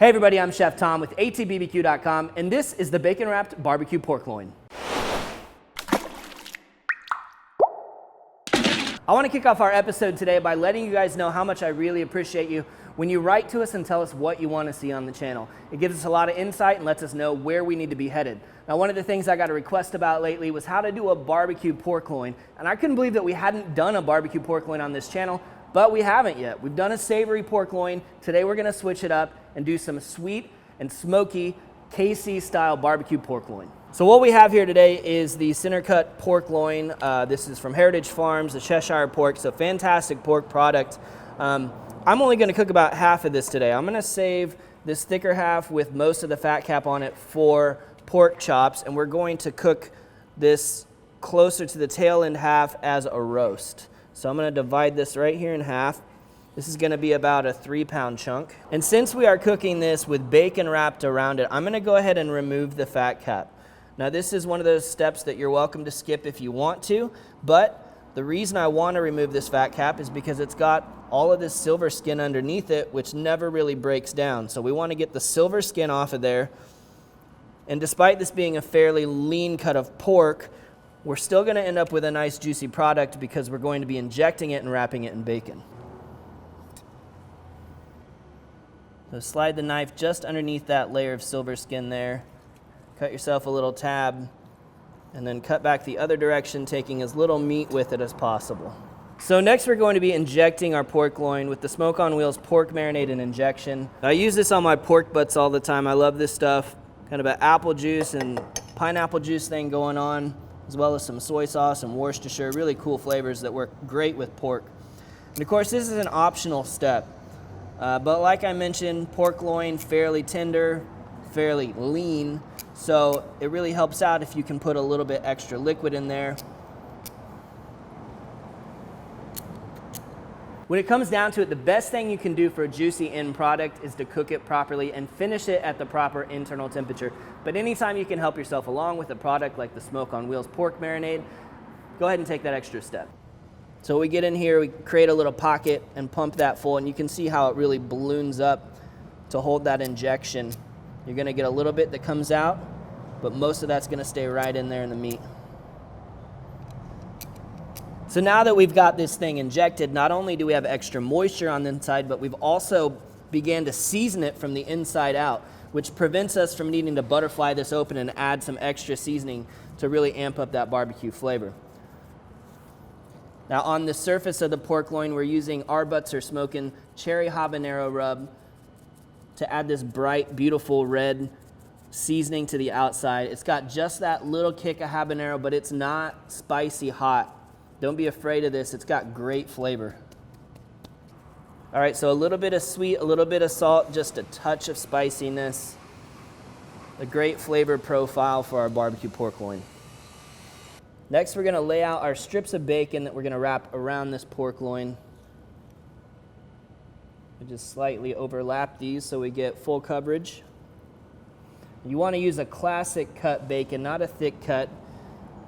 Hey everybody, I'm Chef Tom with allthingsbbq.com, and this is the bacon wrapped barbecue pork loin. I want to kick off our episode today by letting you guys know how much I really appreciate you when you write to us and tell us what you want to see on the channel. It gives us a lot of insight and lets us know where we need to be headed. Now, one of the things I got a request about lately was how to do a barbecue pork loin, and I couldn't believe that we hadn't done a barbecue pork loin on this channel, but we haven't yet. We've done a savory pork loin. Today we're going to switch it up and do some sweet and smoky KC style barbecue pork loin. So what we have here today is the center cut pork loin. This is from Heritage Farms, the Cheshire pork. It's a fantastic pork product. I'm only going to cook about half of this today. I'm going to save this thicker half with most of the fat cap on it for pork chops, and we're going to cook this closer to the tail end half as a roast. So I'm going to divide this right here in half. This is going to be about a 3-pound chunk. And since we are cooking this with bacon wrapped around it, I'm going to go ahead and remove the fat cap. Now, this is one of those steps that you're welcome to skip if you want to, but the reason I want to remove this fat cap is because it's got all of this silver skin underneath it, which never really breaks down. So we want to get the silver skin off of there. And despite this being a fairly lean cut of pork, we're still going to end up with a nice juicy product because we're going to be injecting it and wrapping it in bacon. So slide the knife just underneath that layer of silver skin there. Cut yourself a little tab, and then cut back the other direction, taking as little meat with it as possible. So next we're going to be injecting our pork loin with the Smoke on Wheels pork marinade and injection. I use this on my pork butts all the time. I love this stuff. Kind of an apple juice and pineapple juice thing going on, as well as some soy sauce and Worcestershire. Really cool flavors that work great with pork. And of course, this is an optional step. But like I mentioned, pork loin, fairly tender, fairly lean, so it really helps out if you can put a little bit extra liquid in there. When it comes down to it, the best thing you can do for a juicy end product is to cook it properly and finish it at the proper internal temperature. But anytime you can help yourself along with a product like the Smoke on Wheels pork marinade, go ahead and take that extra step. So we get in here, we create a little pocket and pump that full, and you can see how it really balloons up to hold that injection. You're gonna get a little bit that comes out, but most of that's gonna stay right in there in the meat. So now that we've got this thing injected, not only do we have extra moisture on the inside, but we've also began to season it from the inside out, which prevents us from needing to butterfly this open and add some extra seasoning to really amp up that barbecue flavor. Now on the surface of the pork loin, we're using Our Butts Are Smokin' cherry habanero rub to add this bright, beautiful red seasoning to the outside. It's got just that little kick of habanero, but it's not spicy hot. Don't be afraid of this. It's got great flavor. All right, so a little bit of sweet, a little bit of salt, just a touch of spiciness. A great flavor profile for our barbecue pork loin. Next, we're gonna lay out our strips of bacon that we're gonna wrap around this pork loin. We just slightly overlap these so we get full coverage. You wanna use a classic cut bacon, not a thick cut.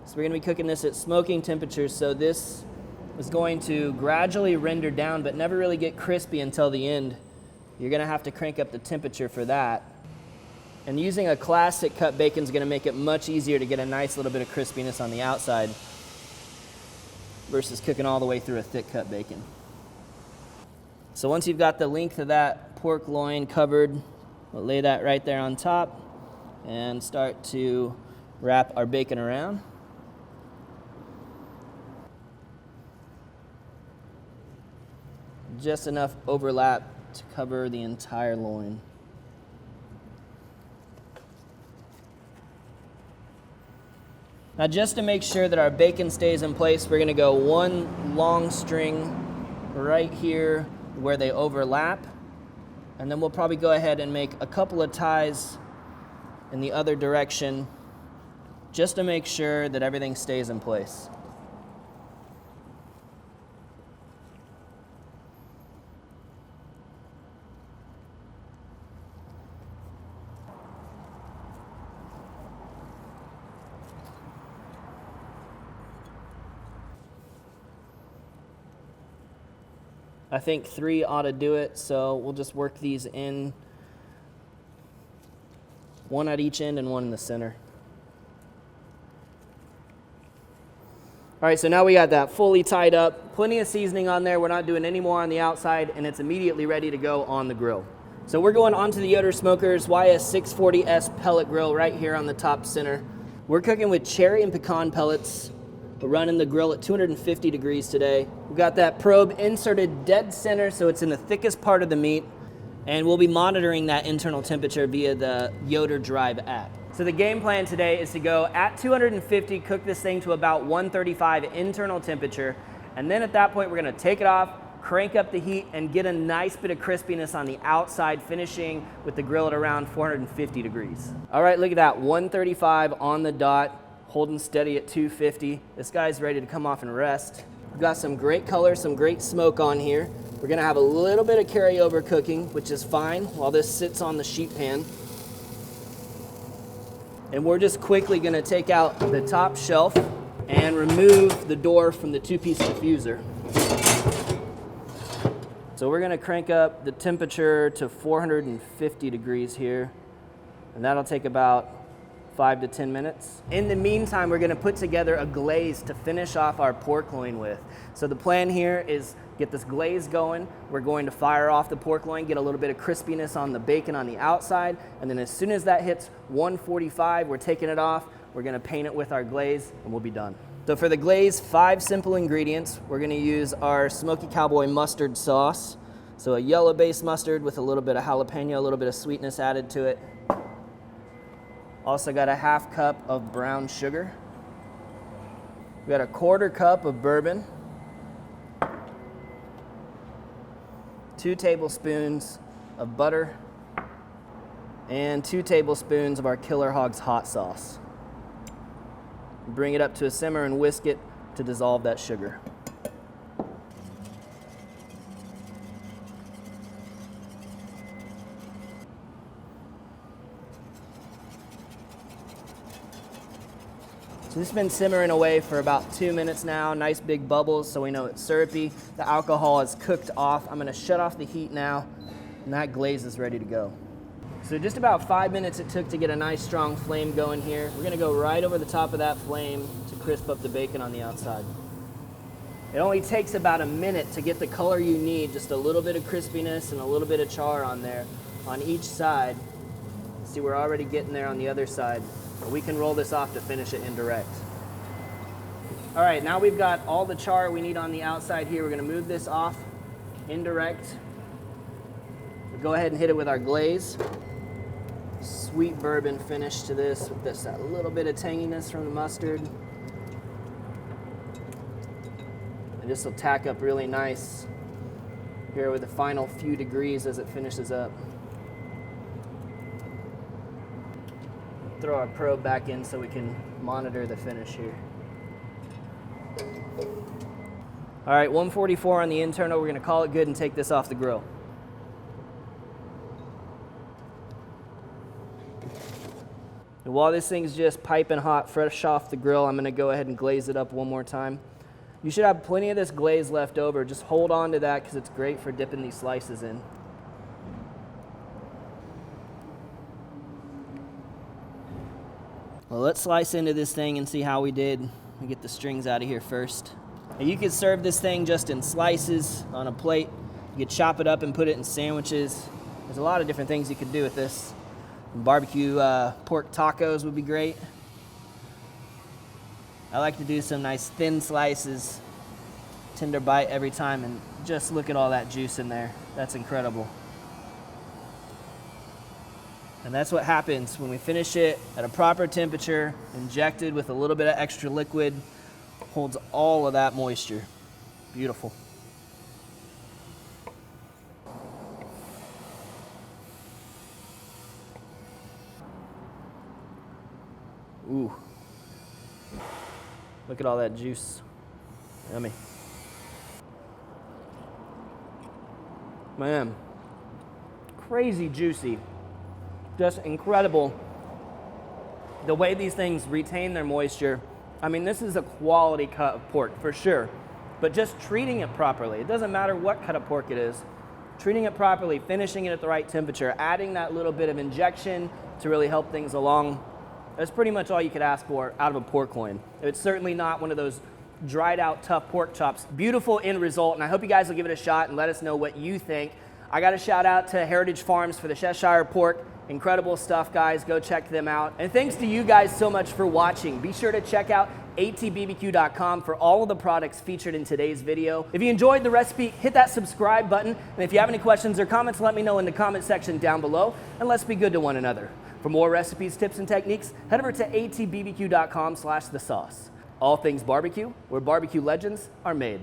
So we're gonna be cooking this at smoking temperatures, so this is going to gradually render down but never really get crispy until the end. You're gonna have to crank up the temperature for that. And using a classic cut bacon is going to make it much easier to get a nice little bit of crispiness on the outside versus cooking all the way through a thick cut bacon. So once you've got the length of that pork loin covered, we'll lay that right there on top and start to wrap our bacon around. Just enough overlap to cover the entire loin. Now just to make sure that our bacon stays in place, we're gonna go one long string right here where they overlap, and then we'll probably go ahead and make a couple of ties in the other direction just to make sure that everything stays in place. I think 3 ought to do it, so we'll just work these in One at each end and one in the center. All right, so now we got that fully tied up, plenty of seasoning on there. We're not doing any more on the outside, and it's immediately ready to go on the grill. So we're going onto the Yoder Smokers YS640S pellet grill right here on the top center. We're cooking with cherry and pecan pellets. We're running the grill at 250 degrees today. We've got that probe inserted dead center, so it's in the thickest part of the meat, and we'll be monitoring that internal temperature via the Yoder Drive app. So the game plan today is to go at 250, cook this thing to about 135 internal temperature, and then at that point we're gonna take it off, crank up the heat, and get a nice bit of crispiness on the outside, finishing with the grill at around 450 degrees. All right, look at that, 135 on the dot, holding steady at 250. This guy's ready to come off and rest. We've got some great color, some great smoke on here. We're gonna have a little bit of carryover cooking, which is fine while this sits on the sheet pan. And we're just quickly gonna take out the top shelf and remove the door from the two-piece diffuser. So we're gonna crank up the temperature to 450 degrees here, and that'll take about 5 to 10 minutes. In the meantime, we're gonna put together a glaze to finish off our pork loin with. So the plan here is get this glaze going. We're going to fire off the pork loin, get a little bit of crispiness on the bacon on the outside, and then as soon as that hits 145, we're taking it off. We're gonna paint it with our glaze, and we'll be done. So for the glaze, 5 simple ingredients. We're gonna use our Smoky Cowboy mustard sauce. So a yellow base mustard with a little bit of jalapeno, a little bit of sweetness added to it. Also got a 1/2 cup of brown sugar. We got a 1/4 cup of bourbon. 2 tablespoons of butter, and 2 tablespoons of our Killer Hogs hot sauce. Bring it up to a simmer and whisk it to dissolve that sugar. So this has been simmering away for about 2 minutes now. Nice big bubbles, so we know it's syrupy. The alcohol is cooked off. I'm gonna shut off the heat now, and that glaze is ready to go. So just about 5 minutes it took to get a nice strong flame going here. We're gonna go right over the top of that flame to crisp up the bacon on the outside. It only takes about a minute to get the color you need, just a little bit of crispiness and a little bit of char on there on each side. See, we're already getting there on the other side. But we can roll this off to finish it indirect. All right, now we've got all the char we need on the outside here. We're gonna move this off indirect. We'll go ahead and hit it with our glaze. Sweet bourbon finish to this with this a little bit of tanginess from the mustard. And this will tack up really nice here with the final few degrees as it finishes up. Throw our probe back in so we can monitor the finish here. All right, 144 on the internal. We're gonna call it good and take this off the grill. And while this thing's just piping hot, fresh off the grill, I'm gonna go ahead and glaze it up one more time. You should have plenty of this glaze left over. Just hold on to that because it's great for dipping these slices in. Well, let's slice into this thing and see how we did. Let me get the strings out of here first. And you could serve this thing just in slices on a plate. You could chop it up and put it in sandwiches. There's a lot of different things you could do with this. Barbecue pork tacos would be great. I like to do some nice thin slices, tender bite every time, and just look at all that juice in there. That's incredible. And that's what happens when we finish it at a proper temperature, injected with a little bit of extra liquid, holds all of that moisture. Beautiful. Ooh. Look at all that juice. Yummy. Man, crazy juicy. Just incredible the way these things retain their moisture. I mean, this is a quality cut of pork for sure, but just treating it properly. It doesn't matter what cut of pork it is. treating it properly, finishing it at the right temperature, adding that little bit of injection to really help things along. That's pretty much all you could ask for out of a pork loin. It's certainly not one of those dried out tough pork chops. Beautiful end result, and I hope you guys will give it a shot and let us know what you think. I got a shout out to Heritage Farms for the Cheshire pork. Incredible stuff, guys. Go check them out. And thanks to you guys so much for watching. Be sure to check out allthingsbbq.com for all of the products featured in today's video. If you enjoyed the recipe, hit that subscribe button. And if you have any questions or comments, let me know in the comment section down below. And let's be good to one another. For more recipes, tips, and techniques, head over to allthingsbbq.com/thesauce. All Things Barbecue, where barbecue legends are made.